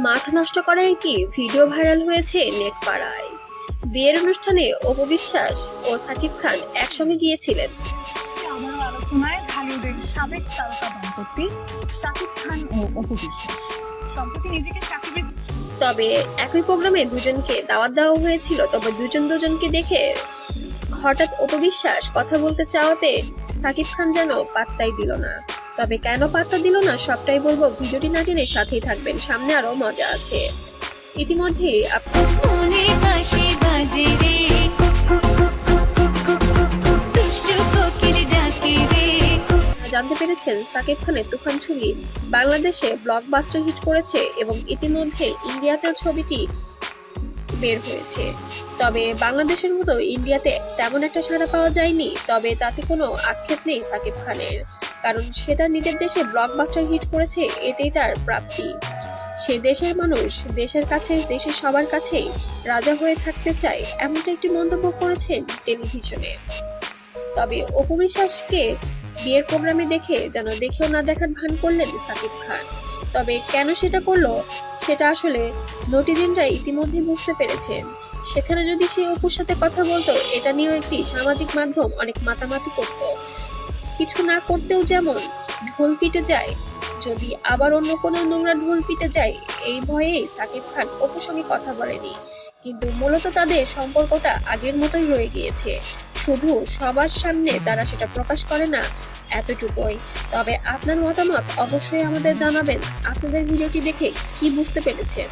মাথা নষ্ট করা একটি ভিডিও ভাইরাল হয়েছে নেট পাড়ায়। বিয়ের অনুষ্ঠানে অপু বিশ্বাস ও সাকিব খান একসঙ্গে গিয়েছিলেন। আমারও আলোচনায় ঢালিউডের সাবেক তারকা দম্পতি শাকিব খান ও অপু বিশ্বাস সম্প্রতি নিজেকে সাকিবের তবে একই প্রোগ্রামে দুজনকে দাওয়াত দেওয়া হয়েছিল, তবে দুজনকে দেখে হঠাৎ অপু বিশ্বাস কথা বলতে চাওয়াতে সাকিব খান যেন পাত্তাই দিল না। তবে কেন পাত্তা দিল না সবটাই বলবো, ভিডিওটি না টেনে সাথেই থাকবেন, সামনে আরো মজা আছে। ইতিমধ্যে জানতে পেরেছেন সাকিব খানের তুফান ছবি বাংলাদেশে ব্লকবাস্টার হিট করেছে এবং ইতিমধ্যে ইন্ডিয়াতেও ছবিটি বের হয়েছে। তবে বাংলাদেশের মতো ইন্ডিয়াতে তেমন একটা সাড়া পাওয়া যায়নি, তবে তাতে কোনো আক্ষেপ নেই সাকিব খানের, কারণ সে তার নিজের দেশে ব্লকবাস্টার হিট করেছে, এতেই তার প্রাপ্তি। সে দেশের মানুষ, দেশের কাছে, দেশের সবার কাছেই রাজা হয়ে থাকতে চায়, এমনটা একটি মন্তব্য করেছেন টেলিভিশনে। তবে অপু বিশ্বাসকে বিয়ের প্রোগ্রামে দেখে যেন দেখেও না দেখার ভান করলেন সাকিব খান। তবে কেন সেটা করলো সেটা আসলে নটিজেনরা ইতিমধ্যে বুঝতে পেরেছেন। সেখানে যদি সে অপুর সাথে কথা বলতো, এটা নিয়েও একটি সামাজিক মাধ্যম অনেক মাতামাতি করত। কিছু না করতেও যেমন ঢোল পিটে যায়, যদি আবার অন্য কোনো নোংরা ঢোল পিটে যায়, এই ভয়েই সাকিব খান অপুর সঙ্গে কথা বলেনি। কিন্তু মূলত তাদের সম্পর্কটা আগের মতোই রয়ে গিয়েছে, শুধু সবার সামনে তারা সেটা প্রকাশ করে না, এতটুকুই। তবে আপনার মতামত অবশ্যই আমাদের জানাবেন। আপনাদের ভিডিওটি দেখে কি বুঝতে পেরেছেন?